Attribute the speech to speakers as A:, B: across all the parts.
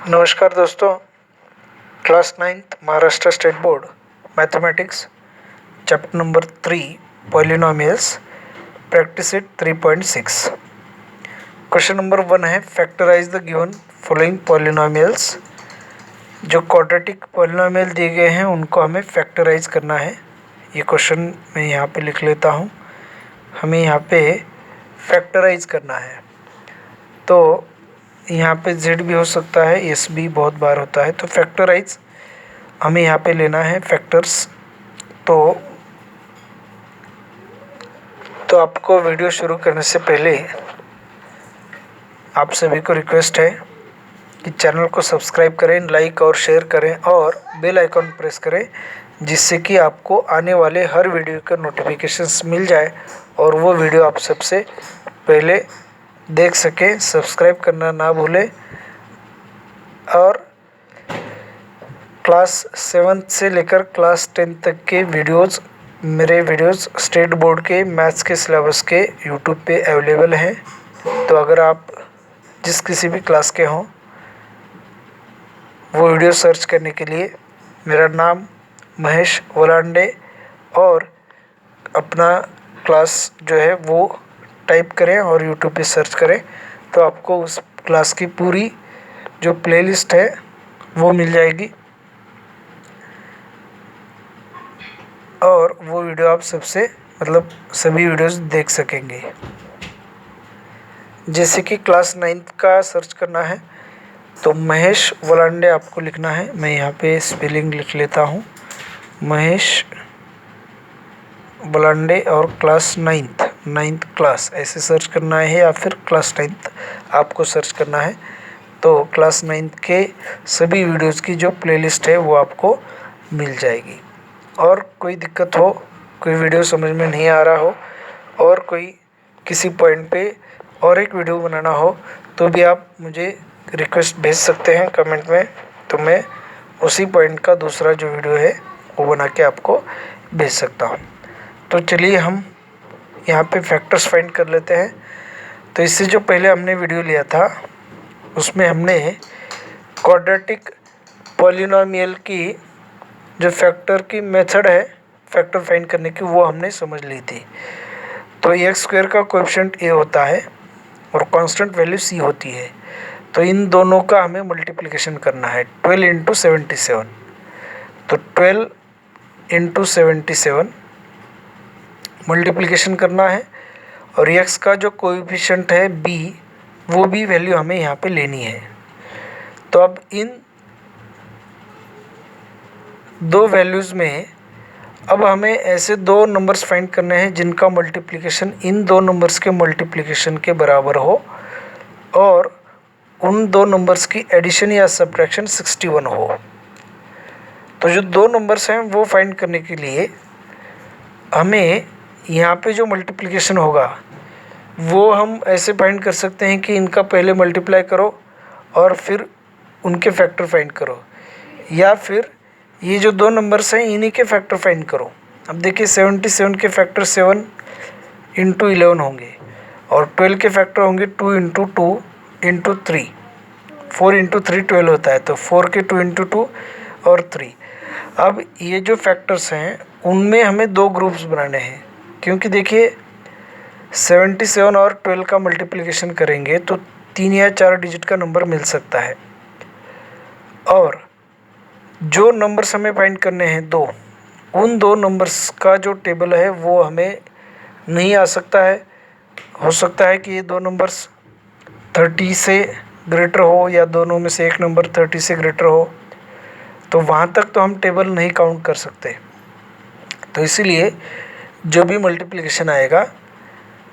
A: नमस्कार दोस्तों। Class 9th Maharashtra state board mathematics chapter number 3 polynomials practice set 3.6। Question number 1 है factorise the given following polynomials. जो quadratic polynomial दिए गए हैं उनको हमें फैक्टराइज करना है। ये क्वेश्चन मैं यहाँ पे लिख लेता हूँ। हमें यहाँ पे फैक्टराइज करना है। तो यहाँ पे z भी हो सकता है, s भी बहुत बार होता है। तो फैक्टराइज हमें यहाँ पे लेना है फैक्टर्स। तो आपको वीडियो शुरू करने से पहले आप सभी को रिक्वेस्ट है कि चैनल को सब्सक्राइब करें, लाइक और शेयर करें और बेल आइकॉन प्रेस करें, जिससे कि आपको आने वाले हर वीडियो का नोटिफिकेशंस मिल जाए और वो वीडियो आप सबसे पहले देख सकें। सब्सक्राइब करना ना भूलें। और क्लास 7 से लेकर क्लास 10 तक के मेरे वीडियोस स्टेट बोर्ड के मैथ्स के सिलेबस के यूट्यूब पे अवेलेबल हैं। तो अगर आप जिस किसी भी क्लास के हों, वो वीडियो सर्च करने के लिए मेरा नाम महेश वलांडे और अपना क्लास जो है वो टाइप करें और यूट्यूब पे सर्च करें, तो आपको उस क्लास की पूरी जो प्लेलिस्ट है वो मिल जाएगी और वो वीडियो आप सभी वीडियोस देख सकेंगे। जैसे कि क्लास 9th का सर्च करना है तो महेश वलांडे आपको लिखना है। मैं यहाँ पे स्पेलिंग लिख लेता हूँ, महेश वलांडे और क्लास 9th क्लास ऐसे सर्च करना है, या फिर क्लास 9th आपको सर्च करना है। तो क्लास 9th के सभी वीडियोस की जो प्लेलिस्ट है वो आपको मिल जाएगी। और कोई दिक्कत हो, कोई वीडियो समझ में नहीं आ रहा हो और कोई किसी पॉइंट पे और एक वीडियो बनाना हो, तो भी आप मुझे रिक्वेस्ट भेज सकते हैं कमेंट में। तो मैं उसी पॉइंट का दूसरा जो वीडियो है वो बना के आपको भेज सकता हूँ। तो चलिए हम यहाँ पे फैक्टर्स फाइंड कर लेते हैं। तो इससे जो पहले हमने वीडियो लिया था उसमें हमने क्वाड्रेटिक पॉलिनोमियल की जो फैक्टर की मेथड है फैक्टर फाइंड करने की, वो हमने समझ ली थी। तो x² का कोएफिशिएंट a होता है और कांस्टेंट वैल्यू c होती है। तो इन दोनों का हमें मल्टीप्लिकेशन करना है 12 इंटू 77। तो 12 इंटू 77 मल्टीप्लिकेशन करना है और x का जो कोएफिशिएंट है b, वो भी वैल्यू हमें यहाँ पे लेनी है। तो अब इन दो वैल्यूज़ में अब हमें ऐसे दो नंबर्स फाइंड करने हैं जिनका मल्टीप्लिकेशन इन दो नंबर्स के मल्टीप्लिकेशन के बराबर हो और उन दो नंबर्स की एडिशन या सब्ट्रैक्शन 61 हो। तो जो दो नंबर्स हैं वो फाइंड करने के लिए हमें यहाँ पे जो मल्टीप्लिकेशन होगा वो हम ऐसे फाइंड कर सकते हैं कि इनका पहले मल्टीप्लाई करो और फिर उनके फैक्टर फाइंड करो, या फिर ये जो दो नंबर्स हैं इन्हीं के फैक्टर फाइंड करो। अब देखिए 77 के फैक्टर 7 इंटू 11 होंगे और 12 के फैक्टर होंगे 2 इंटू 2 इंटू 3, 4 इंटू 3 12 होता है। तो 4 के 2 इंटू 2 और 3। अब ये जो फैक्टर्स हैं उनमें हमें दो ग्रुप्स बनाने हैं, क्योंकि देखिए 77 और 12 का मल्टीप्लिकेशन करेंगे तो 3 या 4 डिजिट का नंबर मिल सकता है। और जो नंबर्स हमें फाइंड करने हैं दो, उन दो नंबर्स का जो टेबल है वो हमें नहीं आ सकता है। हो सकता है कि ये दो नंबर्स 30 से ग्रेटर हो या दोनों में से एक नंबर 30 से ग्रेटर हो, तो वहाँ तक तो हम टेबल नहीं काउंट कर सकते। तो इसीलिए जो भी मल्टीप्लिकेशन आएगा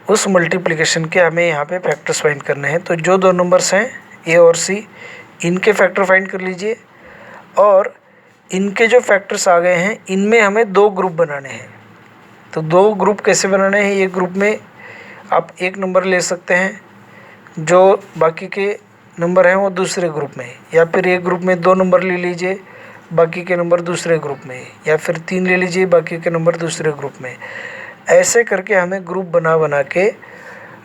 A: उस मल्टीप्लिकेशन के हमें यहाँ पे फैक्टर्स फाइंड करने हैं। तो जो दो नंबर्स हैं a और c, इनके फैक्टर फाइंड कर लीजिए और इनके जो फैक्टर्स आ गए हैं इनमें हमें दो ग्रुप बनाने हैं। तो दो ग्रुप कैसे बनाने हैं? एक ग्रुप में आप एक नंबर ले सकते हैं, जो बाकी के नंबर हैं वो दूसरे ग्रुप में, या फिर एक ग्रुप में दो नंबर ले लीजिए, बाकी के नंबर दूसरे ग्रुप में, या फिर 3 ले लीजिए, बाकी के नंबर दूसरे ग्रुप में। ऐसे करके हमें ग्रुप बना के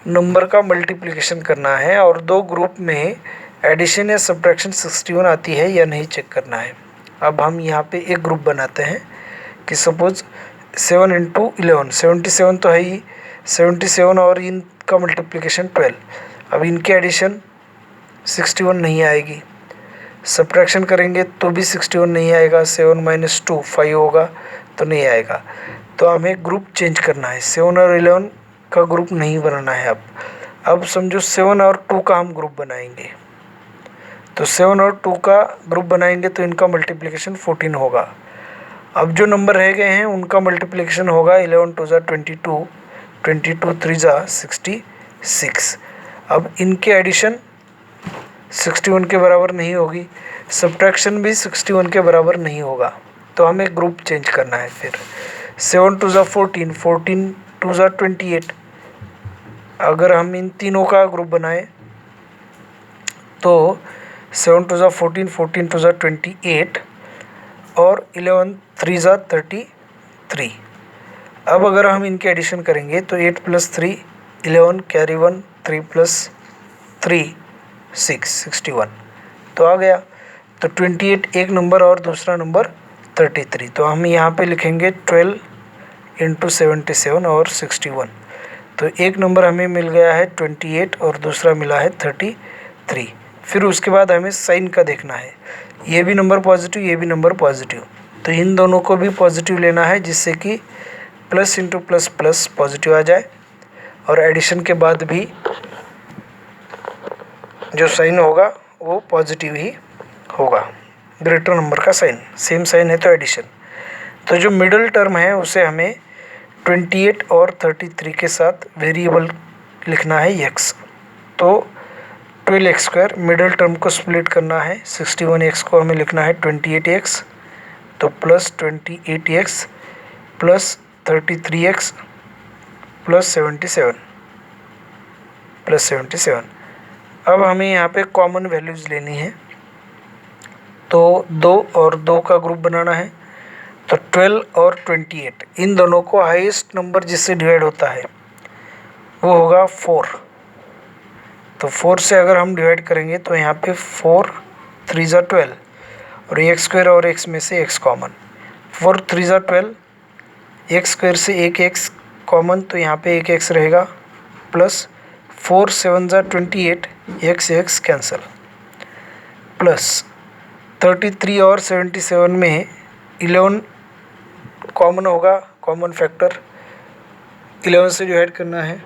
A: नंबर का मल्टीप्लिकेशन करना है और दो ग्रुप में एडिशन या सब्ट्रैक्शन 61 आती है या नहीं चेक करना है। अब हम यहाँ पे एक ग्रुप बनाते हैं कि सपोज 7 इंटू 11 77 तो है ही, 77 और इनका मल्टीप्लिकेशन 12। अब इनके एडिशन 61 नहीं आएगी, सब्ट्रैक्शन करेंगे तो भी 61 नहीं आएगा, 7 माइनस 2 5 होगा तो नहीं आएगा। तो हमें ग्रुप चेंज करना है, 7 और 11 का ग्रुप नहीं बनाना है। अब समझो 7 और 2 का हम ग्रुप बनाएंगे, तो 7 और 2 का ग्रुप बनाएंगे तो इनका मल्टीप्लिकेशन 14 होगा। अब जो नंबर रह गए हैं उनका मल्टीप्लिकेशन होगा 11 2 ज़ा 22, 22 3 ज़ा 66। अब इनके एडिशन 61 के बराबर नहीं होगी, सब्ट्रैक्शन भी 61 के बराबर नहीं होगा, तो हमें ग्रुप चेंज करना है। फिर 7 2 ज़ा 14, 14 2 ज़ा 28। अगर हम इन तीनों का ग्रुप बनाएं तो 7 2 ज़ा 14, 14 2 ज़ा 28 और 11 3 ज़ा 33। अब अगर हम इनके एडिशन करेंगे तो 8 + 3 11, कैरी 1 3 + 3 6 61 तो आ गया। तो 28 एक नंबर और दूसरा नंबर 33, तो हम यहाँ पे लिखेंगे 12 इंटू 77 और 61। तो एक नंबर हमें मिल गया है 28 और दूसरा मिला है 33। फिर उसके बाद हमें साइन का देखना है, ये भी नंबर पॉजिटिव, ये भी नंबर पॉजिटिव, तो इन दोनों को भी पॉजिटिव लेना है जिससे कि plus into plus plus positive आ जाए, और एडिशन के बाद भी जो साइन होगा वो पॉजिटिव ही होगा, ग्रेटर नंबर का साइन, सेम साइन है तो एडिशन। तो जो मिडल टर्म है उसे हमें 28 और 33 के साथ वेरिएबल लिखना है x, तो 12x²। मिडल टर्म को स्प्लिट करना है, 61x को हमें लिखना है 28x, तो plus 28x plus 33x plus 77। अब हमें यहाँ पे कॉमन वैल्यूज़ लेनी है, तो 2 और 2 का ग्रुप बनाना है। तो 12 और 28 इन दोनों को हाईएस्ट नंबर जिससे डिवाइड होता है वो होगा 4। तो 4 से अगर हम डिवाइड करेंगे तो यहाँ पे 4 3 ज़ा 12 और x² और x में से x कॉमन, 4 3 ज़ा 12, x² से एक x कॉमन तो यहाँ पे एक x रहेगा, प्लस 4 7 ज़ा 28, x कैंसल, प्लस 33 और 77 में 11 कॉमन होगा, कॉमन फैक्टर 11 से डिवाइड करना है,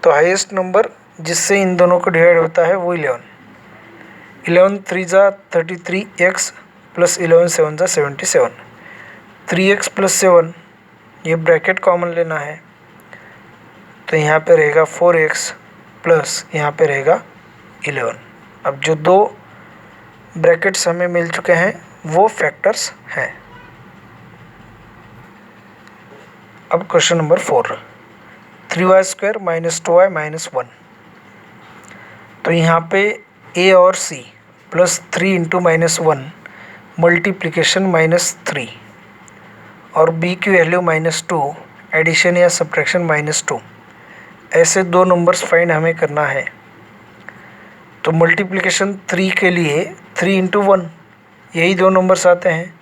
A: तो हाईएस्ट नंबर जिससे इन दोनों को डिवाइड होता है वो 11 3 ज़ा 33x प्लस 11 7 ज़ा 77, 3x प्लस 7 ये ब्रैकेट कॉमन लेना है, तो यहाँ पे रहेगा 4x प्लस यहाँ पे रहेगा 11। अब जो दो ब्रैकेट्स हमें मिल चुके हैं वो फैक्टर्स हैं। अब question number 4, 3y² minus 2y minus 1। तो यहाँ पे a और c plus 3 into minus 1 multiplication -3 और b की वैल्यू -2 एडिशन या सब्ट्रैक्शन -2, ऐसे दो नंबर्स फाइंड हमें करना है। तो मल्टीप्लिकेशन 3 के लिए 3 इंटू 1 यही दो नंबर्स आते हैं,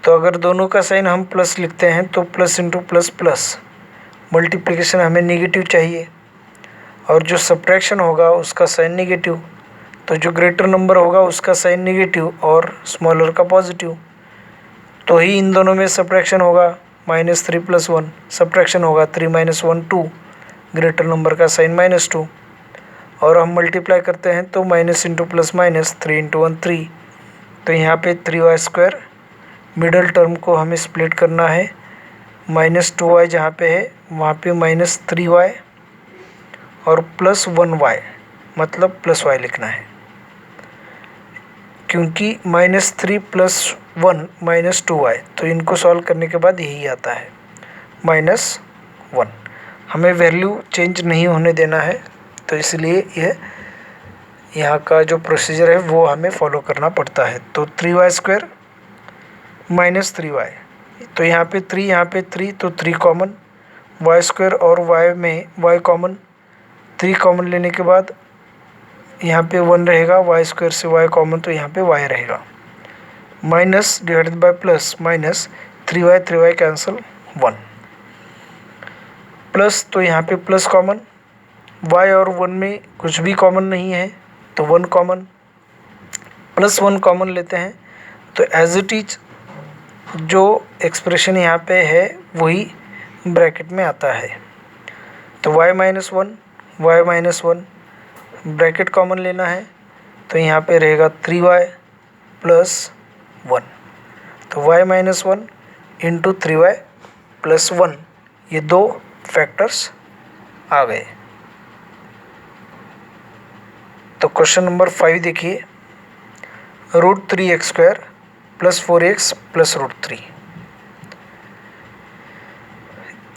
A: तो अगर दोनों का साइन हम प्लस लिखते हैं तो plus into plus plus, multiplication हमें नेगेटिव चाहिए और जो सब्ट्रैक्शन होगा उसका साइन नेगेटिव, तो जो ग्रेटर नंबर होगा उसका साइन नेगेटिव और स्मॉलर का पॉजिटिव, तो ही इन दोनों में सब्ट्रैक्शन होगा। -3 + 1 सब्ट्रैक्शन होगा 3 - 1 2, ग्रेटर नंबर का साइन -2, और हम मल्टीप्लाई करते हैं तो minus into plus minus, 3 into 1 3, तो यहाँ पे 3y²। मिडल टर्म को हमें स्प्लिट करना है, -2y जहाँ पे है वहाँ पे -3y और प्लस 1y, मतलब प्लस y लिखना है, क्योंकि -3 + 1 -2y, तो इनको सॉल्व करने के बाद यही आता है -1। हमें वैल्यू चेंज नहीं होने देना है, तो इसलिए यह यहाँ का जो प्रोसीजर है वो हमें फॉलो करना पड़ता है। तो 3y² -3y, तो यहाँ पे 3 यहाँ पे 3, तो 3 कॉमन, y² और y में y कॉमन, 3 कॉमन लेने के बाद यहाँ पे 1 रहेगा, वाई स्क्वायर से y कॉमन तो यहाँ पे y रहेगा, minus divided by plus, minus 3y cancel 1, plus तो यहाँ पे प्लस कॉमन, y और 1 में कुछ भी कॉमन नहीं है तो 1 कॉमन, प्लस 1 कॉमन लेते हैं तो एज इट इज जो एक्सप्रेशन यहाँ पे है वही ब्रैकेट में आता है। तो y माइनस 1 ब्रैकेट कॉमन लेना है तो यहाँ पे रहेगा 3y प्लस 1, तो y minus 1 into 3y plus 1, ये दो फैक्टर्स आ गए। तो क्वेश्चन नंबर 5 देखिए, √3x² plus 4x plus √3,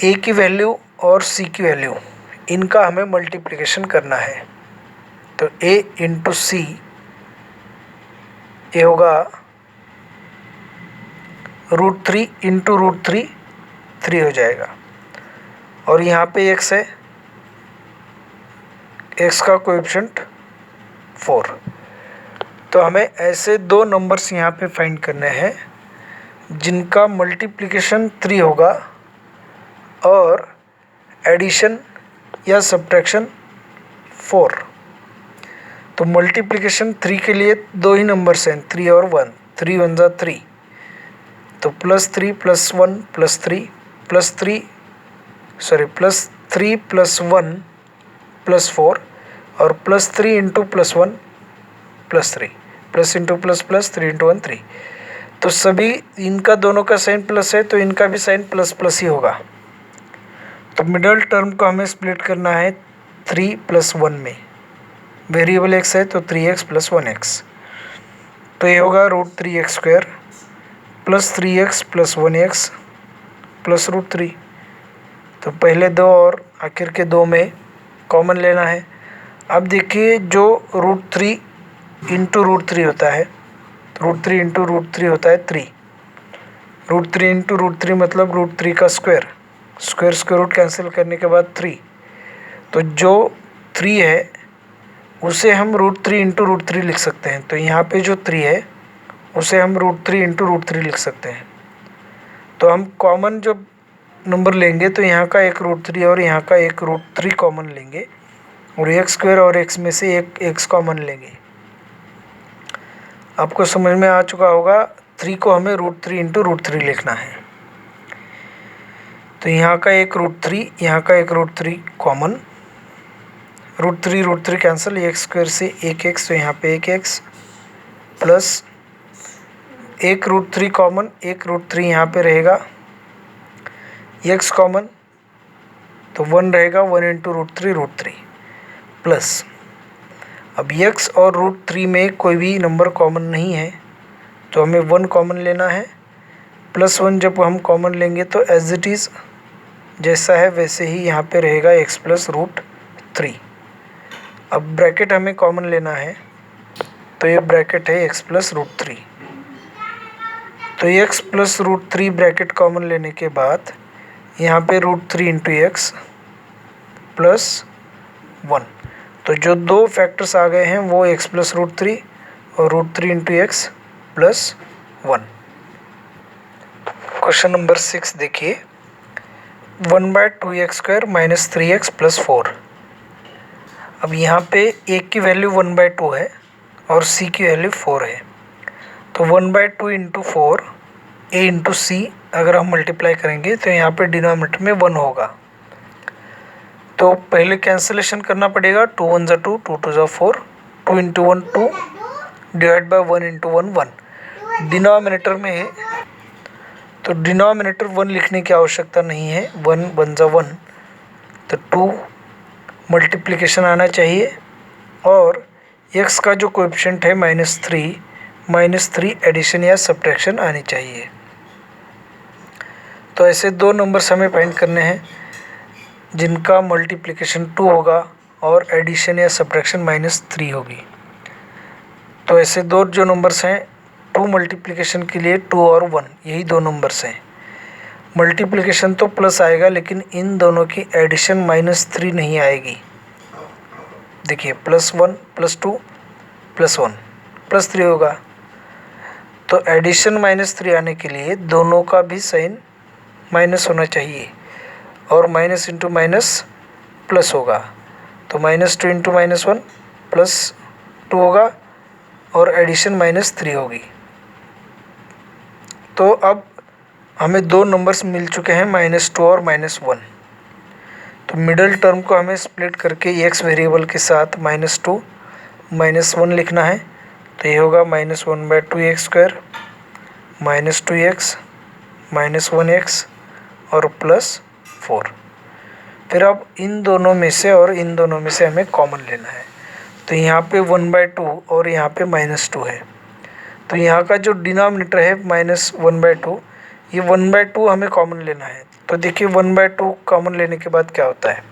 A: a की वैल्यू और c की वैल्यू इनका हमें मल्टीप्लिकेशन करना है। तो a इंटू सी, ये होगा √3 इंटू √3, 3 हो जाएगा, और यहाँ पे x है, x का कोएफिशिएंट 4। तो हमें ऐसे दो नंबर्स यहाँ पे फाइंड करने हैं जिनका मल्टीप्लिकेशन 3 होगा और एडिशन या सब्ट्रैक्शन 4। तो मल्टीप्लिकेशन 3 के लिए दो ही नंबर्स हैं, 3 और 1, 3 1 जा 3, तो +3 + 1 + 3 +3 + 1 + 4 और +3 into +1 +3, plus into plus plus 3 into 1 3। तो सभी इनका दोनों का साइन प्लस है तो इनका भी साइन प्लस प्लस ही होगा। तो मिडल टर्म को हमें स्प्लिट करना है 3 + 1 में, वेरिएबल x है तो 3x + 1x, तो ये होगा √3x² plus 3x + 1x plus √3। तो पहले दो और आखिर के दो में कॉमन लेना है। अब देखिए जो √3 इंटू √3 होता है, √3 इंटू √3 होता है 3, √3 इंटू √3 मतलब √3 का स्क्वायर रूट कैंसिल करने के बाद 3। तो जो 3 है उसे हम √3 इंटू √3 लिख सकते हैं। तो यहाँ पे जो 3 है उसे हम √3 इंटू √3 लिख सकते हैं। तो हम कॉमन जब नंबर लेंगे तो यहाँ का एक √3 और यहाँ का एक √3 कॉमन लेंगे और x² और x में से एक x कॉमन लेंगे। आपको समझ में आ चुका होगा, 3 को हमें √3 इंटू √3 लिखना है। तो यहाँ का एक √3, यहाँ का एक √3 कॉमन, √3 कैंसिल, x² से एक x, तो यहाँ पे एक x प्लस एक √3 कॉमन, एक √3 यहाँ पे रहेगा, x कॉमन तो 1 रहेगा, 1 इंटू √3 प्लस, अब x और √3 में कोई भी नंबर कॉमन नहीं है तो हमें 1 कॉमन लेना है, +1 जब हम कॉमन लेंगे तो एज इट इज़ जैसा है वैसे ही यहाँ पे रहेगा x + √3। अब ब्रैकेट हमें कॉमन लेना है तो ये ब्रैकेट है x + √3। तो x + √3 ब्रैकेट कॉमन लेने के बाद यहाँ पे √3 इंटू x प्लस 1। तो जो दो फैक्टर्स आ गए हैं वो x + √3 और √3 into x plus 1। Question number 6 देखिए, 1/2x² माइनस 3x प्लस 4। अब यहाँ पे a की वैल्यू 1/2 है और c की वैल्यू 4 है। तो 1/2 इंटू 4 a इंटू c अगर हम मल्टीप्लाई करेंगे तो यहाँ पे डिनोमिनेटर में 1 होगा। तो पहले कैंसिलेशन करना पड़ेगा, 2 1 जा 2, 2 2 जा 4, 2 into 1 2 divide by 1 into 1 1। Denominator में है तो डिनोमिनेटर 1 लिखने की आवश्यकता नहीं है, 1 1 जा 1, तो 2 मल्टीप्लिकेशन आना चाहिए और x का जो कोएफिशिएंट है -3 एडिशन या सब्ट्रैक्शन आनी चाहिए। तो ऐसे दो नंबर्स हमें फाइंड करने हैं जिनका मल्टीप्लिकेशन 2 होगा और एडिशन या सब्ट्रैक्शन -3 होगी। तो ऐसे दो जो नंबर्स हैं 2 मल्टीप्लिकेशन के लिए 2 और 1, यही दो नंबर्स हैं। मल्टीप्लिकेशन तो प्लस आएगा लेकिन इन दोनों की एडिशन -3 नहीं आएगी। देखिए +1 +2 +1 +3 होगा। तो एडिशन -3 आने के लिए दोनों का भी साइन माइनस होना चाहिए, और माइनस इंटू माइनस प्लस होगा। तो -2 इंटू -1 +2 होगा, और एडिशन -3 होगी। तो अब हमें दो नंबर्स मिल चुके हैं -2 और -1। तो मिडल टर्म को हमें स्प्लिट करके x वेरिएबल के साथ -2 -1 लिखना है। तो ये होगा -1/2x² -2x -1x और +4। फिर अब इन दोनों में से और इन दोनों में से हमें कॉमन लेना है। तो यहाँ पे 1/2 और यहाँ पे -2 है। तो यहाँ का जो डिनोमिनेटर है -1/2, ये 1/2 हमें कॉमन लेना है। तो देखिए 1/2 कॉमन लेने के बाद क्या होता है,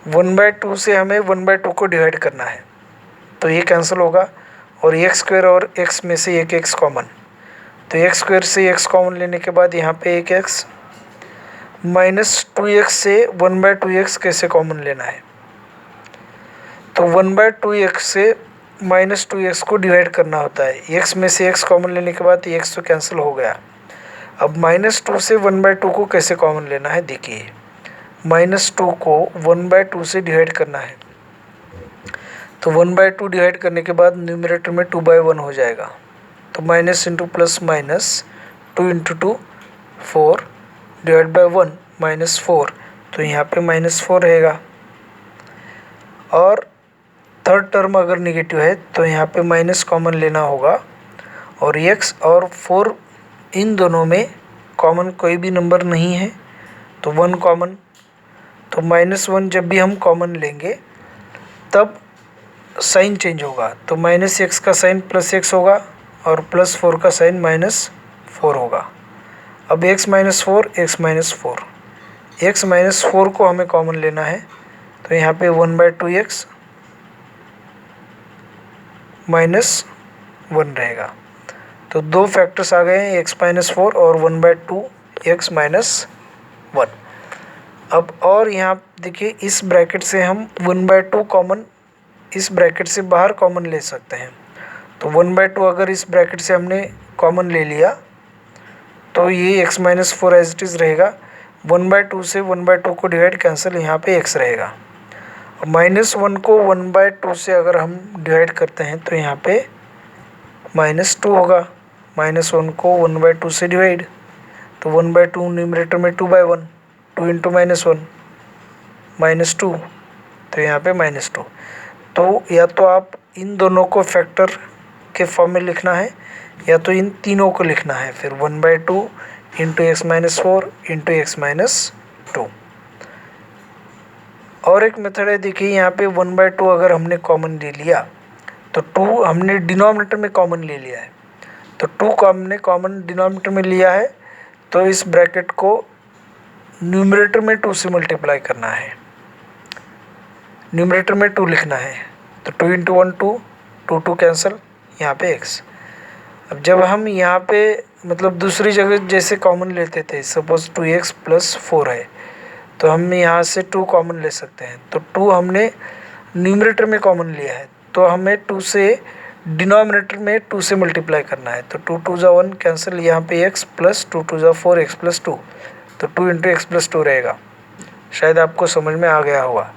A: 1/2 से हमें 1/2 को डिवाइड करना है। तो ये कैंसिल होगा, और x² और x में से एक x कॉमन। तो x² से x कॉमन लेने के बाद यहाँ पे एक x, -2x से 1/2x कैसे कॉमन लेना है। तो 1/2x से -2x को डिवाइड करना होता है। x में से x कॉमन लेने के बाद x तो कैंसिल हो गया। अब -2 से 1/2 को कैसे कॉमन लेना है, देखिए -2 को 1/2 से डिवाइड करना है। तो 1/2 डिवाइड करने के बाद न्यूमरेटर में 2/1 हो जाएगा। तो minus into plus minus 2 into 2 4 divide by 1 -4। तो यहाँ पे -4 रहेगा। और थर्ड टर्म अगर निगेटिव है तो यहाँ पे माइनस कॉमन लेना होगा, और x और 4 इन दोनों में कॉमन कोई भी नंबर नहीं है, तो 1 कॉमन। तो -1 जब भी हम कॉमन लेंगे तब साइन चेंज होगा। तो -x का साइन +x होगा, और +4 का साइन -4 होगा। अब x -4 x -4 को हमें कॉमन लेना है। तो यहाँ पे 1/2x -1 रहेगा। तो दो फैक्टर्स आ गए हैं, x -4 और 1/2x -1। अब और यहाँ देखिए इस ब्रैकेट से हम 1/2 कॉमन इस ब्रैकेट से बाहर कॉमन ले सकते हैं। तो 1/2 अगर इस ब्रैकेट से हमने कॉमन ले लिया तो ये x -4 एज इट इज़ रहेगा। 1/2 से 1/2 को डिवाइड कैंसिल, यहाँ पे x रहेगा। -1 को 1/2 से अगर हम डिवाइड करते हैं तो यहाँ पे -2 होगा। -1 को 1/2 से डिवाइड, तो 1/2 न्यूमरेटर में 2/1, 2 इंटू -1 -2, तो यहाँ पे -2। तो या तो आप इन दोनों को फैक्टर के फॉर्म में लिखना है, या तो इन तीनों को लिखना है। फिर 1/2 इंटू x -4 इंटू x -2। और एक मेथड है, देखिए यहाँ पे 1/2 अगर हमने कॉमन ले लिया तो 2 हमने डिनोमिनेटर में कॉमन ले लिया है। तो 2 को हमने कॉमन डिनोमिनेटर में लिया है, तो इस ब्रैकेट को न्यूमरेटर में 2 से मल्टीप्लाई करना है। न्यूमरेटर में 2 लिखना है। तो 2 इंटू 1 2, 2 कैंसिल, यहाँ पे x। अब जब हम यहाँ पे मतलब दूसरी जगह जैसे कॉमन लेते थे, सपोज 2x + 4 है, तो हम यहाँ से 2 कॉमन ले सकते हैं। तो 2 हमने न्यूमरेटर में कॉमन लिया है, तो हमें 2 से डिनोमिनेटर में 2 से मल्टीप्लाई करना है। तो 2 2 1 कैंसिल, यहाँ पे x + 2 2 4 x + 2, तो 2 इंटू x + 2 रहेगा। शायद आपको समझ में आ गया होगा।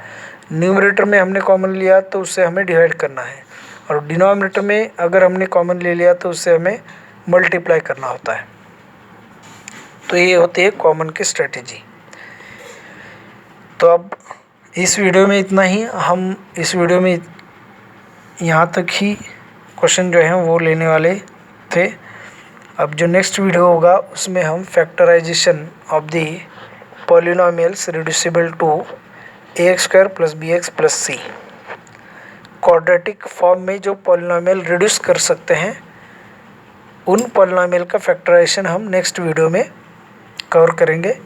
A: न्यूमरेटर में हमने कॉमन लिया तो उससे हमें डिवाइड करना है, और डिनोमिनेटर में अगर हमने कॉमन ले लिया तो उससे हमें मल्टीप्लाई करना होता है। तो ये होती है कॉमन की स्ट्रेटेजी। तो अब इस वीडियो में इतना ही। हम इस वीडियो में यहाँ तक ही क्वेश्चन जो हैं वो लेने वाले थे। अब जो नेक्स्ट वीडियो होगा उसमें हम factorisation of the polynomials reducible to ax² + bx + c, quadratic form में जो पॉलिनोमियल रिड्यूस कर सकते हैं उन पॉलिनोमियल का फैक्टराइजेशन हम नेक्स्ट वीडियो में कवर करेंगे।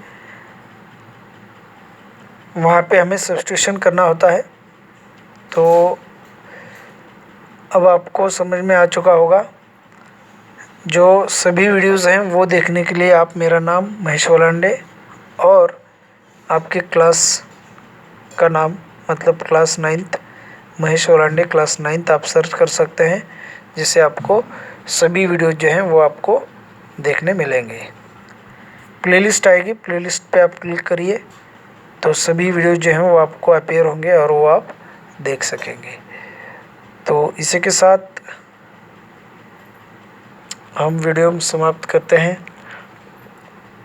A: वहाँ पे हमें सब्स्टिट्यूशन करना होता है। तो अब आपको समझ में आ चुका होगा। जो सभी वीडियोस हैं वो देखने के लिए आप मेरा नाम महेश वलांडे और आपके क्लास का नाम मतलब class 9th Mahesh ओलांडे class 9th आप सर्च कर सकते हैं, जिससे आपको सभी वीडियो जो हैं वो आपको देखने मिलेंगे। प्लेलिस्ट आएगी, प्लेलिस्ट पे आप क्लिक करिए तो सभी वीडियो जो हैं वो आपको अपीयर होंगे और वो आप देख सकेंगे। तो इसी के साथ हम वीडियो समाप्त करते हैं।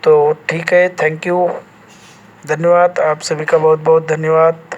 A: तो ठीक है, थैंक यू, धन्यवाद, आप सभी का बहुत बहुत धन्यवाद।